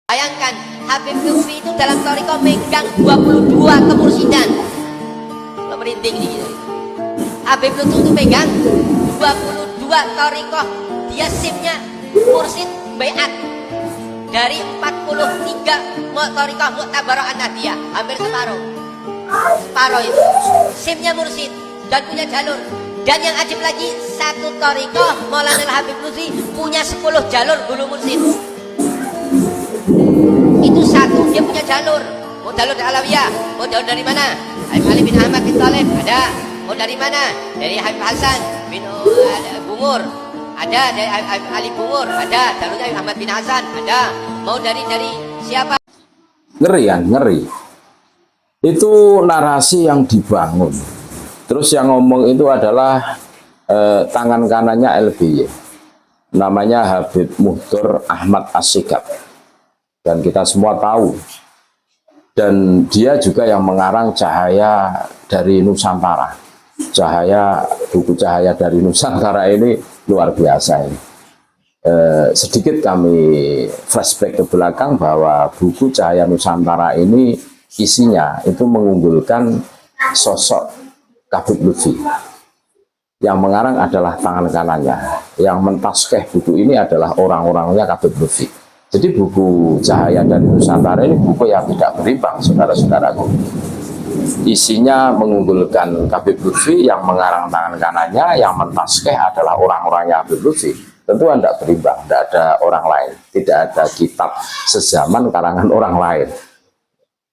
Bayangkan Habib Lutfi itu dalam thariqah megang 22 kemursidan. Lo merinding nih. Habib Lutfi itu megang 22 thariqah. Dia simnya mursid bayat. Dari 43 thariqah Mu'tabarah An-Nahdiyah, hampir separuh. Separuh itu. Simnya mursid dan punya jalur. Dan yang ajib lagi, satu thariqah Maulana Habib Lutfi punya 10 jalur guru mursid. Itu satu, dia punya jalur. Mau jalur dari Alawiyah, mau jalur dari mana? Habib Ali bin Ahmad bin Talib, ada. Mau dari mana? Dari Habib Hasan bin Bungur, ada. Dari Habib Ali Bungur, ada. Jalurnya Habib Ahmad bin Hasan, ada. Mau dari siapa? Ngeri kan, ngeri. Itu narasi yang dibangun. Terus yang ngomong itu adalah tangan kanannya LBY. Namanya Habib Muhtar Ahmad As-Sigab. Dan kita semua tahu, dan dia juga yang mengarang Cahaya dari Nusantara. Buku Cahaya dari Nusantara ini luar biasa ini. Sedikit kami flashback ke belakang bahwa buku Cahaya Nusantara ini isinya itu mengunggulkan sosok Habib Lutfi. Yang mengarang adalah tangan kanannya, yang mentaskeh buku ini adalah orang-orangnya Habib Lutfi. Jadi buku Cahaya dari Nusantara ini buku yang tidak berimbang, saudara-saudaraku. Isinya mengunggulkan Habib Lutfi, yang mengarang tangan kanannya, yang mentaskeh adalah orang-orangnya Habib Lutfi. Tentu tidak berimbang, tidak ada orang lain, tidak ada kitab sezaman karangan orang lain.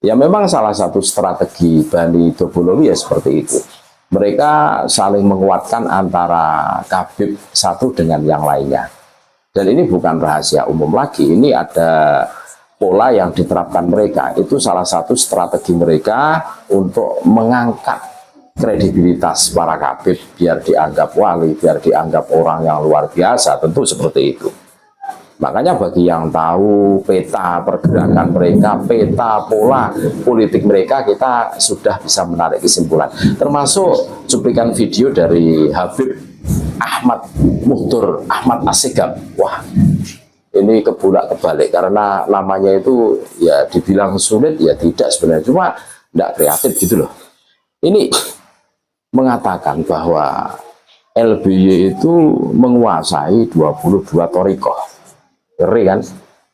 Ya memang salah satu strategi Bani Dobolowi ya seperti itu. Mereka saling menguatkan antara Habib satu dengan yang lainnya. Dan ini bukan rahasia umum lagi, ini ada pola yang diterapkan mereka. Itu salah satu strategi mereka untuk mengangkat kredibilitas para Habib, biar dianggap wali, biar dianggap orang yang luar biasa, tentu seperti itu. Makanya bagi yang tahu peta pergerakan mereka, peta pola politik mereka, kita sudah bisa menarik kesimpulan. Termasuk cuplikan video dari Habib Ahmad Muhtar Ahmad As-Sigab. Wah, ini kebalik karena namanya itu ya dibilang sulit ya tidak sebenarnya, cuma tidak kreatif gitu loh. Ini mengatakan bahwa LBY itu menguasai 22 thariqah. Ngeri kan?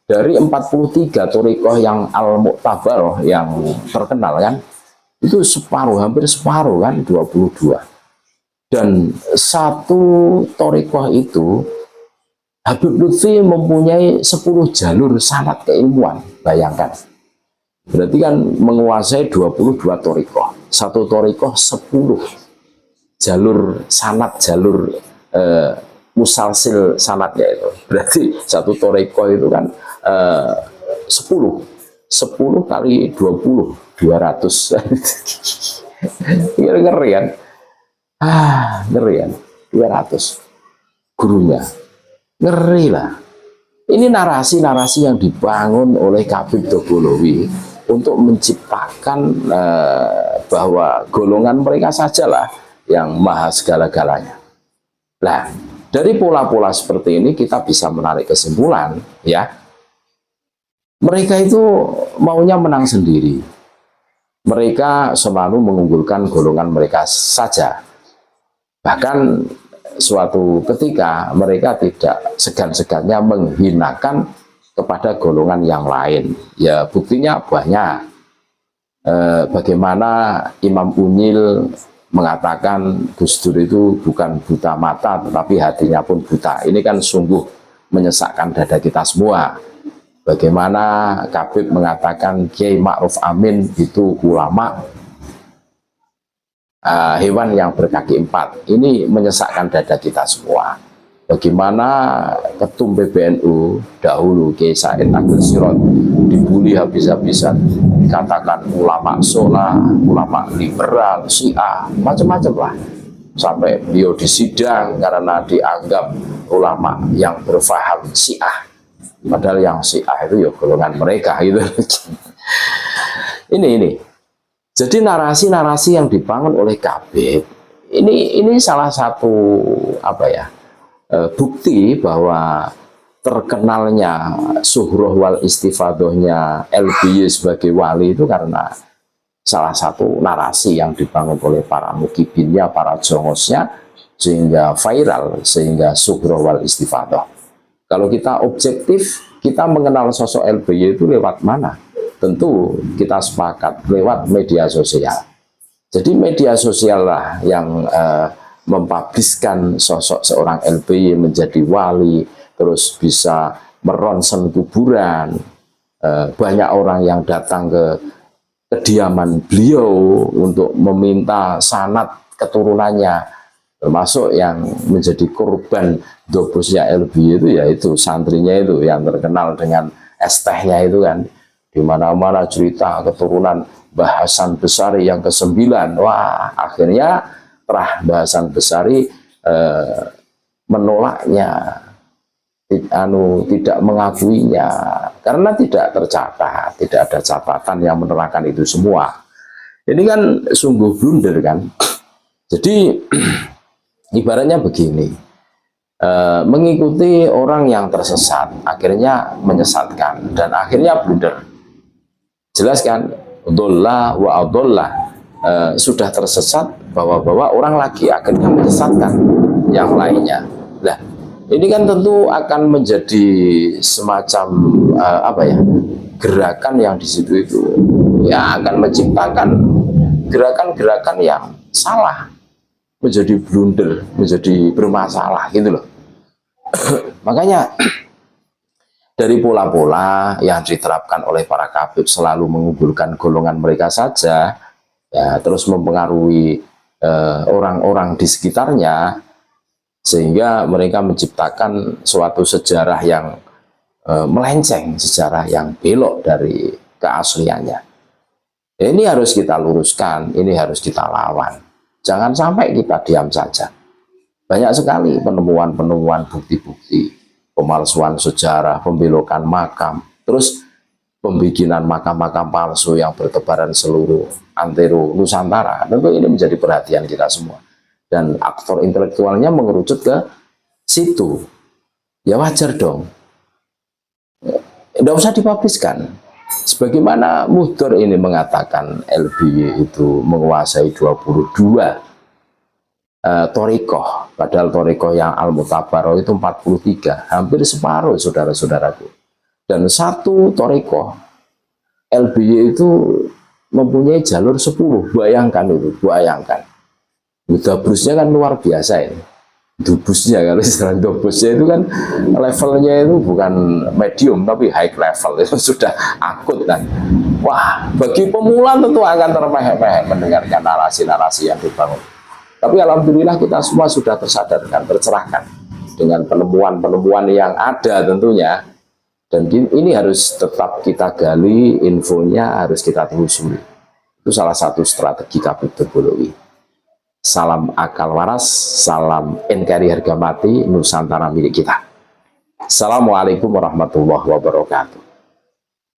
Dari 43 thariqah yang Al-Mu'tabarah yang terkenal kan, itu separuh, hampir separuh kan, 22. Dan satu thariqah itu Habib Lutfi mempunyai 10 jalur sanad keilmuan. Bayangkan, berarti kan menguasai 22 thariqah. Satu thariqah 10 jalur sanad, jalur musalsil sanadnya itu. Berarti satu thariqah itu kan 10 kali 20, 200. Ngeri kan? Ngeri kan? 200 gurunya. Ngeri lah. Ini narasi-narasi yang dibangun oleh Habib Dobolowi untuk menciptakan bahwa golongan mereka sajalah yang maha segala-galanya. Nah, dari pola-pola seperti ini kita bisa menarik kesimpulan, ya. Mereka itu maunya menang sendiri. Mereka selalu mengunggulkan golongan mereka saja. Bahkan suatu ketika mereka tidak segan-segannya menghinakan kepada golongan yang lain. Ya buktinya banyak. Bagaimana Imam Unyil mengatakan Gus Dur itu bukan buta mata tetapi hatinya pun buta. Ini kan sungguh menyesakkan dada kita semua. Bagaimana Habib mengatakan Kiai Ma'ruf Amin itu ulama, hewan yang berkaki 4. Ini menyesakkan dada kita semua. Bagaimana ketum PBNU dahulu Kiai Said Agil Sirot dibully habis-habisan, dikatakan ulama sholah, ulama liberal, Syiah, macam-macam lah. Sampai beliau disidang karena dianggap ulama yang berfaham Syiah. Padahal yang Syiah itu ya golongan mereka gitu. Ini. Jadi narasi-narasi yang dibangun oleh Habib ini salah satu bukti bahwa terkenalnya suhroh wal istifadohnya LBY sebagai wali itu karena salah satu narasi yang dibangun oleh para mukibinnya, para jongosnya, sehingga viral, sehingga suhroh wal istifadoh. Kalau kita objektif, kita mengenal sosok LBY itu lewat mana? Tentu kita sepakat lewat media sosial. Jadi media sosial lah yang mempubliskan sosok seorang LBY menjadi wali, terus bisa meronsen kuburan. Banyak orang yang datang ke kediaman beliau untuk meminta sanad keturunannya, termasuk yang menjadi korban dobosnya LBY itu yaitu santrinya itu yang terkenal dengan es tehnya itu kan, di mana-mana cerita keturunan Bahasan Besari yang ke-9. Wah, akhirnya Bahasan Besari menolaknya, tidak mengakuinya karena tidak tercatat, tidak ada catatan yang menerangkan itu semua. Ini kan sungguh blunder kan. Jadi ibaratnya begini, mengikuti orang yang tersesat akhirnya menyesatkan dan akhirnya blunder. Jelas kan, dholla wa adholla, sudah tersesat bawa-bawa orang lagi akhirnya menyesatkan yang lainnya. Nah, ini kan tentu akan menjadi semacam gerakan yang di situ itu ya akan menciptakan gerakan-gerakan yang salah, menjadi blunder, menjadi bermasalah gitu loh. Makanya dari pola-pola yang diterapkan oleh para kabib selalu mengunggulkan golongan mereka saja, ya, terus mempengaruhi orang-orang di sekitarnya, sehingga mereka menciptakan suatu sejarah yang melenceng, sejarah yang belok dari keasliannya. Ini harus kita luruskan, ini harus kita lawan. Jangan sampai kita diam saja. Banyak sekali penemuan-penemuan bukti-bukti pemalsuan sejarah, pembelokan makam, terus pembikinan makam-makam palsu yang bertebaran seluruh antero Nusantara. Tentu ini menjadi perhatian kita semua. Dan aktor intelektualnya mengerucut ke situ. Ya wajar dong. Tidak usah dipubliskan. Sebagaimana Muhdor ini mengatakan LBY itu menguasai 22 torikoh, padahal torikoh yang Al-Mutabaroh itu 43, hampir separuh saudara-saudaraku. Dan satu torikoh LBY itu mempunyai jalur 10, bayangkan itu, bayangkan. Dabrusnya kan luar biasa ini. Dubusnya, kalau istilah dubusnya itu kan levelnya itu bukan medium tapi high level, itu sudah akut kan. Wah, bagi pemula tentu akan termehek-mehek mendengarkan narasi-narasi yang dibangun. Tapi alhamdulillah kita semua sudah tersadarkan, tercerahkan dengan penemuan-penemuan yang ada tentunya. Dan ini harus tetap kita gali, infonya harus kita telusuri. Itu salah satu strategi Kabid Terbolowi. Salam akal waras, salam NKRI harga mati, Nusantara milik kita. Assalamualaikum warahmatullahi wabarakatuh.